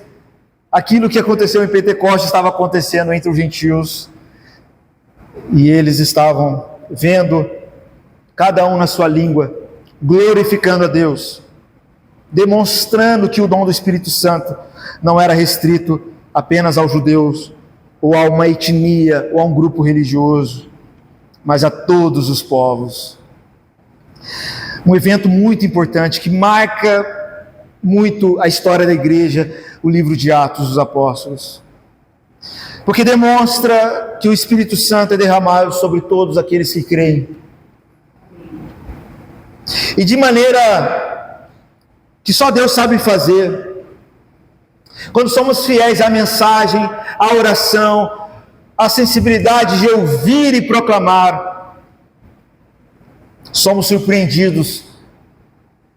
aquilo que aconteceu em Pentecostes, estava acontecendo entre os gentios, e eles estavam vendo, cada um na sua língua, glorificando a Deus, demonstrando que o dom do Espírito Santo não era restrito apenas aos judeus, ou a uma etnia, ou a um grupo religioso, mas a todos os povos. Um evento muito importante, que marca muito a história da igreja, o livro de Atos dos Apóstolos, porque demonstra que o Espírito Santo é derramado sobre todos aqueles que creem, e de maneira que só Deus sabe fazer. Quando somos fiéis à mensagem, à oração, à sensibilidade de ouvir e proclamar, somos surpreendidos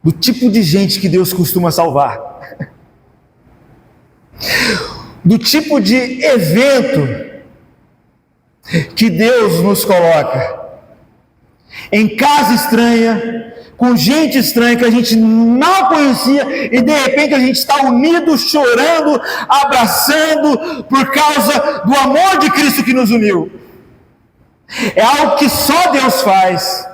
do tipo de gente que Deus costuma salvar, do tipo de evento que Deus nos coloca, em casa estranha, com gente estranha que a gente não conhecia, e de repente a gente está unido, chorando, abraçando, por causa do amor de Cristo que nos uniu. É algo que só Deus faz,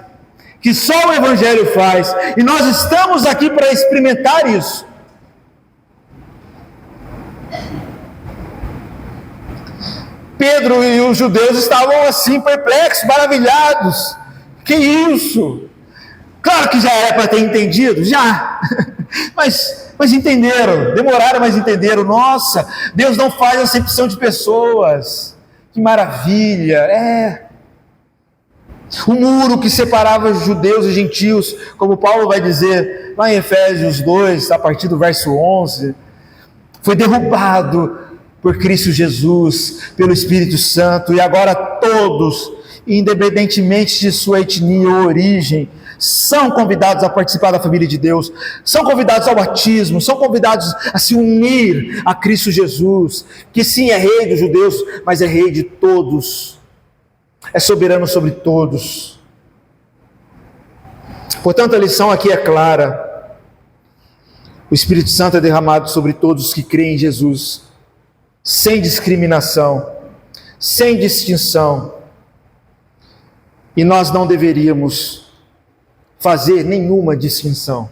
que só o Evangelho faz, e nós estamos aqui para experimentar isso. Pedro e os judeus estavam assim, perplexos, maravilhados. Que isso? Claro que já era para ter entendido, já. Mas entenderam, demoraram, mas entenderam. Nossa, Deus não faz acepção de pessoas. Que maravilha, O muro que separava os judeus e gentios, como Paulo vai dizer lá em Efésios 2, a partir do verso 11, foi derrubado por Cristo Jesus, pelo Espírito Santo, e agora todos, independentemente de sua etnia ou origem, são convidados a participar da família de Deus, são convidados ao batismo, são convidados a se unir a Cristo Jesus, que sim é rei dos judeus, mas é rei de todos, é soberano sobre todos. Portanto, a lição aqui é clara: o Espírito Santo é derramado sobre todos que creem em Jesus, sem discriminação, sem distinção, e nós não deveríamos fazer nenhuma distinção.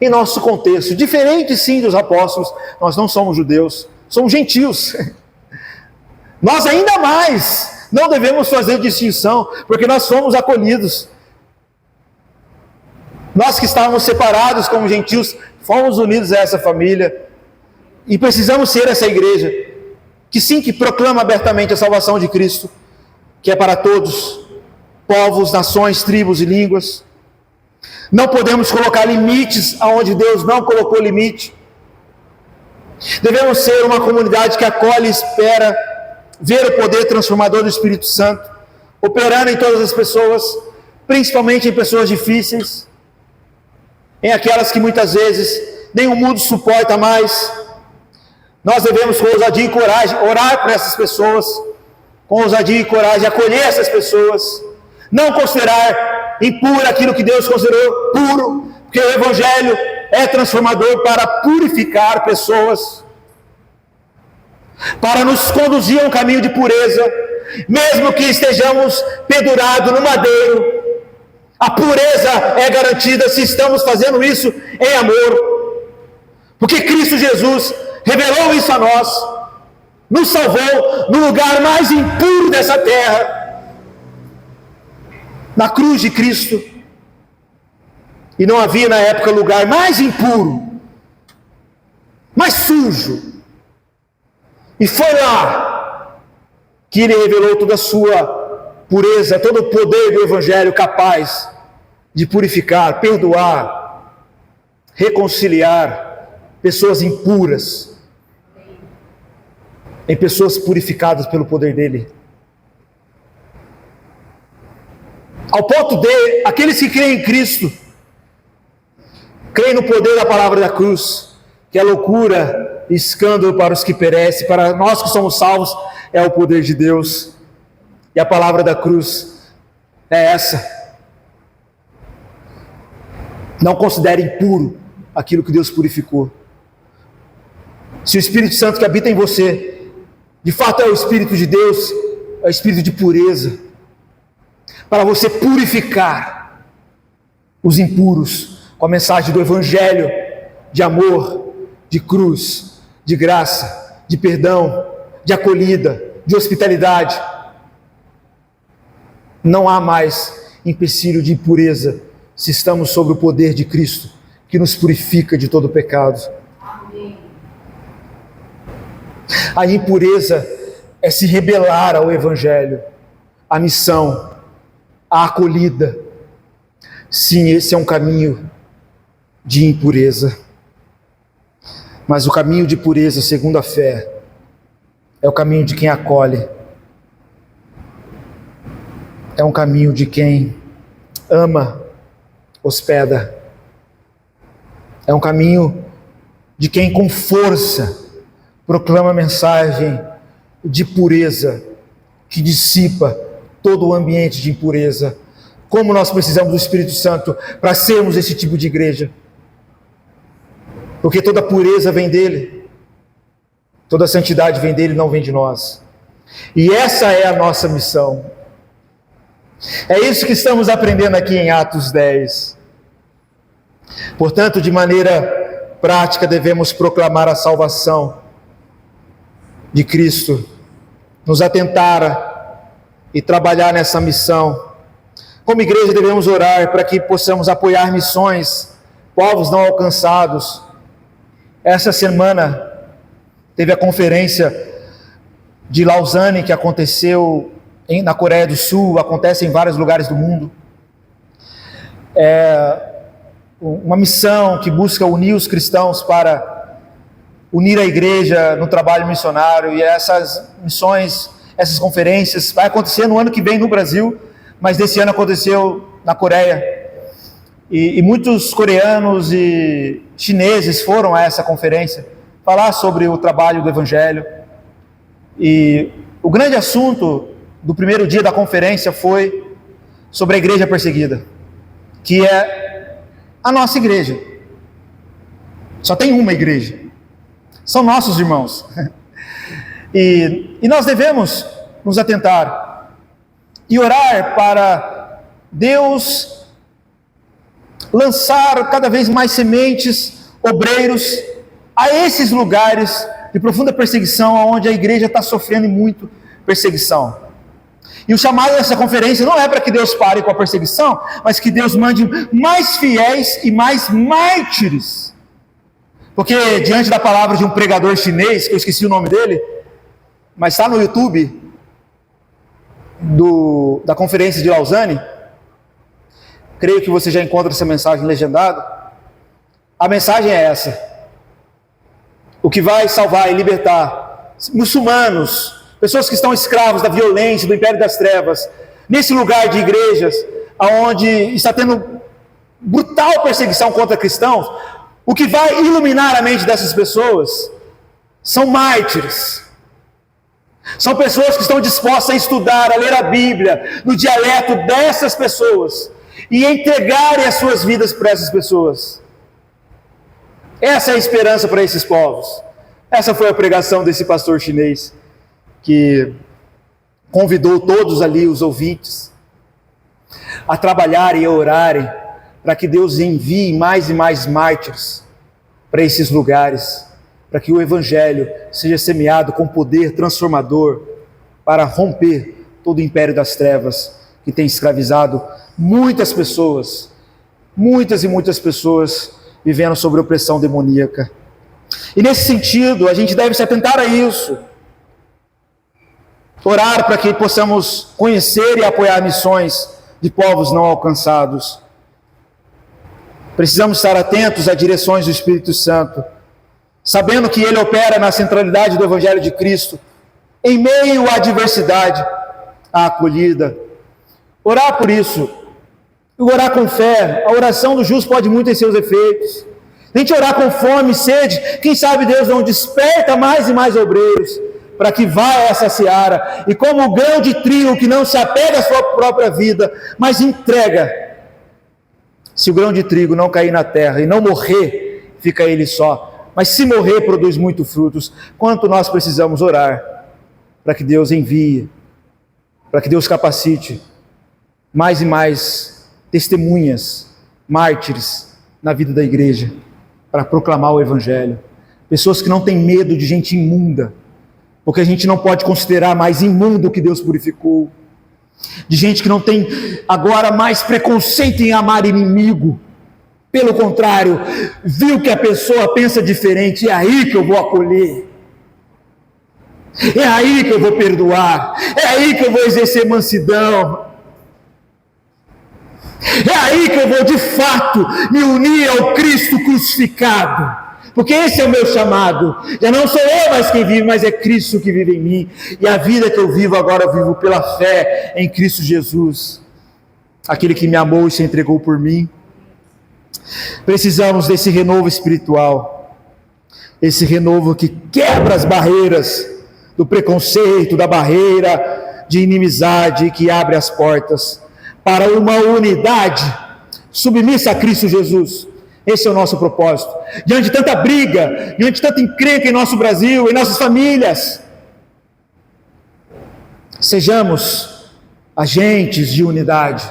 Em nosso contexto, diferente sim dos apóstolos, nós não somos judeus, somos gentios. Nós ainda mais não devemos fazer distinção, porque nós somos acolhidos. Nós que estávamos separados como gentios, fomos unidos a essa família, e precisamos ser essa igreja, que sim, que proclama abertamente a salvação de Cristo, que é para todos, povos, nações, tribos e línguas. Não podemos colocar limites aonde Deus não colocou limite. Devemos ser uma comunidade que acolhe e espera ver o poder transformador do Espírito Santo operando em todas as pessoas, principalmente em pessoas difíceis, em aquelas que muitas vezes nem o mundo suporta mais. Nós devemos com ousadia e coragem orar por essas pessoas, com ousadia e coragem acolher essas pessoas, não considerar impuro aquilo que Deus considerou puro, porque o Evangelho é transformador para purificar pessoas, para nos conduzir a um caminho de pureza, mesmo que estejamos pendurados no madeiro. A pureza é garantida se estamos fazendo isso em amor, porque Cristo Jesus revelou isso a nós, nos salvou no lugar mais impuro dessa terra, na cruz de Cristo. E não havia na época lugar mais impuro, mais sujo, e foi lá que Ele revelou toda a sua pureza, todo o poder do Evangelho capaz de purificar, perdoar, reconciliar pessoas impuras em pessoas purificadas pelo poder dEle. Ao ponto de aqueles que creem em Cristo, creem no poder da palavra da cruz, que é loucura e escândalo para os que perecem, para nós que somos salvos é o poder de Deus. E a palavra da cruz é essa: não considere impuro aquilo que Deus purificou. Se o Espírito Santo que habita em você de fato é o Espírito de Deus, é o Espírito de pureza, para você purificar os impuros com a mensagem do Evangelho de amor, de cruz, de graça, de perdão, de acolhida, de hospitalidade. Não há mais empecilho de impureza se estamos sob o poder de Cristo, que nos purifica de todo pecado. Amém. A impureza é se rebelar ao Evangelho, à missão, à acolhida. Sim, esse é um caminho de impureza. Mas o caminho de pureza, segundo a fé, é o caminho de quem acolhe. É um caminho de quem ama, hospeda. É um caminho de quem com força proclama a mensagem de pureza, que dissipa todo o ambiente de impureza. Como nós precisamos do Espírito Santo para sermos esse tipo de igreja, porque toda pureza vem dele, toda santidade vem dele, não vem de nós. E essa é a nossa missão. É isso que estamos aprendendo aqui em Atos 10. Portanto, de maneira prática, devemos proclamar a salvação de Cristo, nos atentar e trabalhar nessa missão, Como igreja devemos orar para que possamos apoiar missões, povos não alcançados. Essa semana teve a conferência de Lausanne, que aconteceu na Coreia do Sul, acontece em vários lugares do mundo. É uma missão que busca unir os cristãos para unir a igreja no trabalho missionário, e essas missões, essas conferências, vai acontecer no ano que vem no Brasil, mas desse ano aconteceu na Coreia, e muitos coreanos e chineses foram a essa conferência, falar sobre o trabalho do Evangelho, e o grande assunto do primeiro dia da conferência foi sobre a igreja perseguida, que é a nossa igreja. Só tem uma igreja, são nossos irmãos, e nós devemos nos atentar e orar para Deus lançar cada vez mais sementes, obreiros, a esses lugares de profunda perseguição, onde a igreja está sofrendo muito perseguição. E o chamado dessa conferência não é para que Deus pare com a perseguição, mas que Deus mande mais fiéis e mais mártires. Porque diante da palavra de um pregador chinês, que eu esqueci o nome dele, mas está no YouTube da conferência de Lausanne, creio que você já encontra essa mensagem legendada. A mensagem é essa: o que vai salvar e libertar muçulmanos, pessoas que estão escravos da violência, do império das trevas, nesse lugar de igrejas, onde está tendo brutal perseguição contra cristãos, o que vai iluminar a mente dessas pessoas são mártires. São pessoas que estão dispostas a estudar, a ler a Bíblia, no dialeto dessas pessoas, e entregarem as suas vidas para essas pessoas. Essa é a esperança para esses povos. Essa foi a pregação desse pastor chinês, que convidou todos ali, os ouvintes, a trabalharem e a orarem, para que Deus envie mais e mais mártires para esses lugares, para que o Evangelho seja semeado com poder transformador, para romper todo o império das trevas, que tem escravizado muitas pessoas, muitas e muitas pessoas, vivendo sob opressão demoníaca. E nesse sentido, a gente deve se atentar a isso, orar para que possamos conhecer e apoiar missões de povos não alcançados. Precisamos estar atentos às direções do Espírito Santo, sabendo que Ele opera na centralidade do Evangelho de Cristo, em meio à adversidade, à acolhida. Orar por isso, orar com fé. A oração do justo pode muito em seus efeitos. A gente orar com fome e sede, quem sabe Deus não desperta mais e mais obreiros, para que vá a essa seara, e como o grão de trigo que não se apega à sua própria vida, mas entrega. Se o grão de trigo não cair na terra e não morrer, fica ele só, mas se morrer, produz muitos frutos. Quanto nós precisamos orar, para que Deus envie, para que Deus capacite mais e mais testemunhas, mártires na vida da igreja, para proclamar o Evangelho. Pessoas que não têm medo de gente imunda, porque a gente não pode considerar mais imundo o que Deus purificou. De gente que não tem agora mais preconceito em amar inimigo. Pelo contrário, viu que a pessoa pensa diferente, é aí que eu vou acolher. É aí que eu vou perdoar. É aí que eu vou exercer mansidão. É aí que eu vou de fato me unir ao Cristo crucificado. Porque esse é o meu chamado. Já não sou eu mais quem vive, mas é Cristo que vive em mim. E a vida que eu vivo agora, eu vivo pela fé em Cristo Jesus, aquele que me amou e se entregou por mim. Precisamos desse renovo espiritual, esse renovo que quebra as barreiras do preconceito, da barreira de inimizade, que abre as portas para uma unidade submissa a Cristo Jesus. Esse é o nosso propósito. Diante de tanta briga, diante de tanta encrenca em nosso Brasil, em nossas famílias, sejamos agentes de unidade,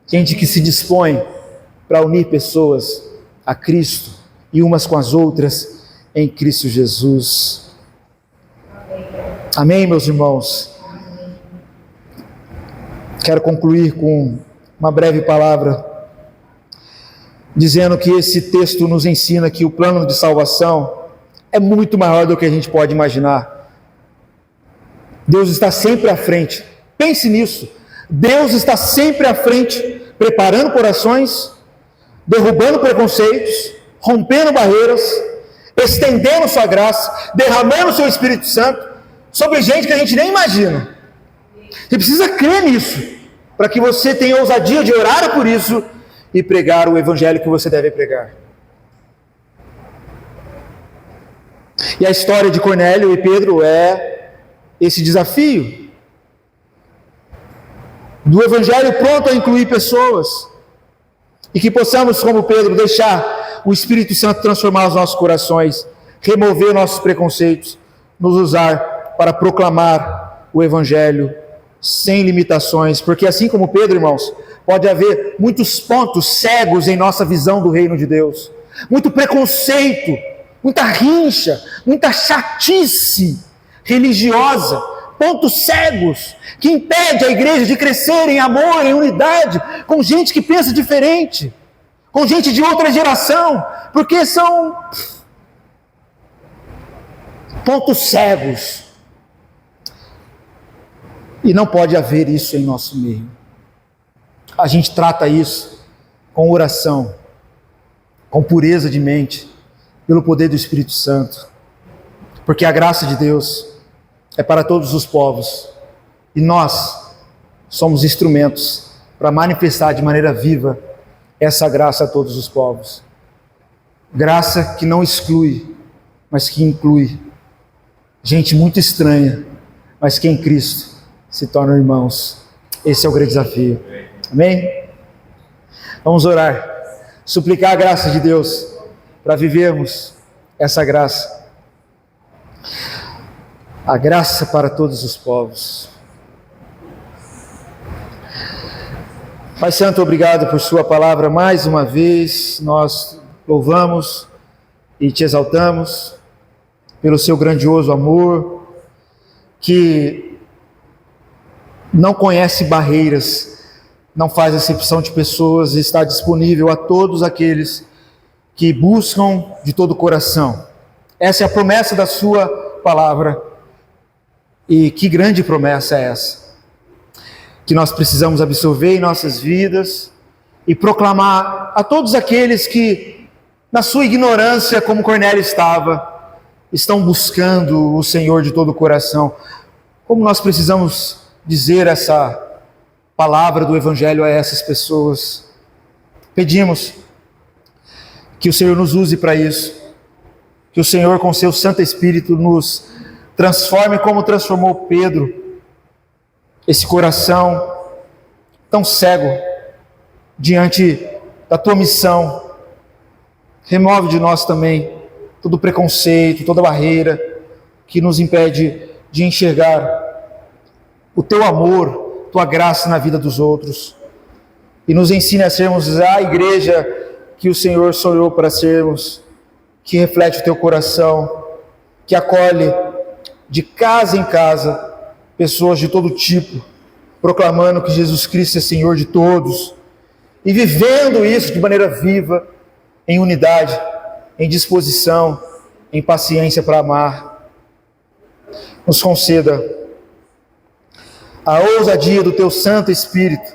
gente que se dispõe para unir pessoas a Cristo e umas com as outras em Cristo Jesus. Amém, meus irmãos? Quero concluir com uma breve palavra, dizendo que esse texto nos ensina que o plano de salvação é muito maior do que a gente pode imaginar. Deus está sempre à frente. Pense nisso. Deus está sempre à frente, preparando corações, derrubando preconceitos, rompendo barreiras, estendendo sua graça, derramando o seu Espírito Santo sobre gente que a gente nem imagina. Você precisa crer nisso, para que você tenha ousadia de orar por isso e pregar o evangelho que você deve pregar. E a história de Cornélio e Pedro é esse desafio do evangelho pronto a incluir pessoas, e que possamos, como Pedro, deixar o Espírito Santo transformar os nossos corações, remover nossos preconceitos, nos usar para proclamar o evangelho sem limitações, porque assim como Pedro, irmãos, pode haver muitos pontos cegos em nossa visão do reino de Deus, muito preconceito, muita rincha, muita chatice religiosa, pontos cegos que impedem a igreja de crescer em amor, em unidade, com gente que pensa diferente, com gente de outra geração, porque são pontos cegos. E não pode haver isso em nosso meio. A gente trata isso com oração, com pureza de mente, pelo poder do Espírito Santo, porque a graça de Deus é para todos os povos, e nós somos instrumentos para manifestar de maneira viva essa graça a todos os povos. Graça que não exclui, mas que inclui. Gente muito estranha, mas que em Cristo se tornam irmãos. Esse é o grande desafio. Amém? Vamos orar, suplicar a graça de Deus para vivermos essa graça. A graça para todos os povos. Pai Santo, obrigado por sua palavra mais uma vez. Nós louvamos e te exaltamos pelo seu grandioso amor, que não conhece barreiras, não faz acepção de pessoas, e está disponível a todos aqueles que buscam de todo o coração. Essa é a promessa da sua palavra. E que grande promessa é essa, que nós precisamos absorver em nossas vidas e proclamar a todos aqueles que, na sua ignorância, como Cornélio estão buscando o Senhor de todo o coração. Como nós precisamos dizer essa palavra do Evangelho a essas pessoas. Pedimos que o Senhor nos use para isso, que o Senhor com seu Santo Espírito nos transforme como transformou Pedro, esse coração tão cego diante da tua missão. Remove de nós também todo preconceito, toda barreira que nos impede de enxergar o teu amor, tua graça na vida dos outros, e nos ensine a sermos a igreja que o Senhor sonhou para sermos, que reflete o teu coração, que acolhe de casa em casa pessoas de todo tipo, proclamando que Jesus Cristo é Senhor de todos, e vivendo isso de maneira viva, em unidade, em disposição, em paciência para amar. Nos conceda a ousadia do teu Santo Espírito,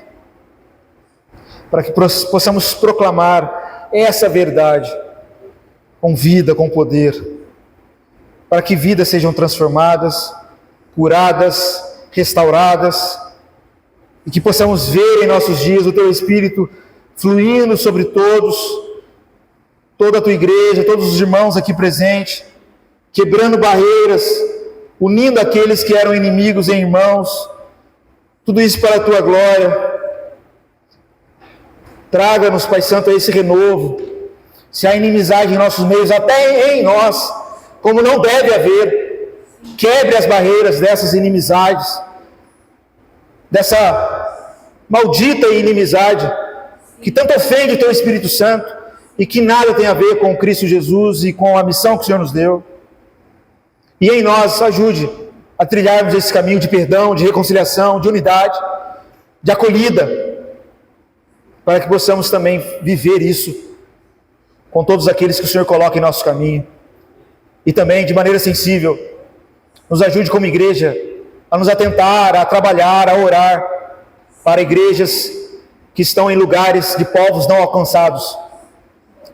para que possamos proclamar essa verdade com vida, com poder, para que vidas sejam transformadas, curadas, restauradas, e que possamos ver em nossos dias o teu Espírito fluindo sobre todos, toda a tua igreja, todos os irmãos aqui presentes, quebrando barreiras, unindo aqueles que eram inimigos em irmãos, tudo isso para a tua glória. Traga-nos, Pai Santo, a esse renovo. Se há inimizade em nossos meios, até em nós, como não deve haver, quebre as barreiras dessas inimizades, dessa maldita inimizade que tanto ofende o teu Espírito Santo e que nada tem a ver com Cristo Jesus e com a missão que o Senhor nos deu. E em nós ajude a trilharmos esse caminho de perdão, de reconciliação, de unidade, de acolhida, para que possamos também viver isso com todos aqueles que o Senhor coloca em nosso caminho. E também, de maneira sensível, nos ajude como igreja a nos atentar, a trabalhar, a orar para igrejas que estão em lugares de povos não alcançados.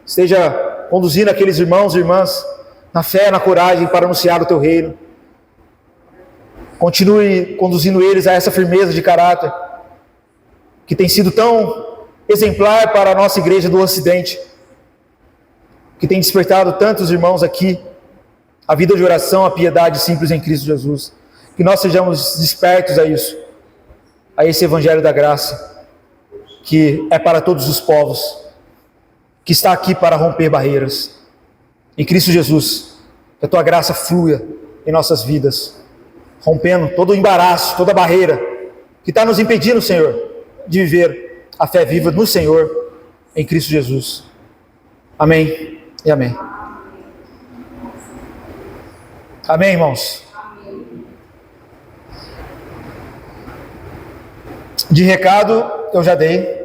Esteja conduzindo aqueles irmãos e irmãs na fé, na coragem para anunciar o teu reino. Continue conduzindo eles a essa firmeza de caráter que tem sido tão exemplar para a nossa igreja do Ocidente, que tem despertado tantos irmãos aqui a vida de oração, a piedade simples em Cristo Jesus. Que nós sejamos despertos a isso, a esse evangelho da graça, que é para todos os povos, que está aqui para romper barreiras. Em Cristo Jesus, que a tua graça flua em nossas vidas, rompendo todo o embaraço, toda a barreira que está nos impedindo, Senhor, de viver a fé viva no Senhor, em Cristo Jesus. Amém e amém. Amém, irmãos? De recado, eu já dei.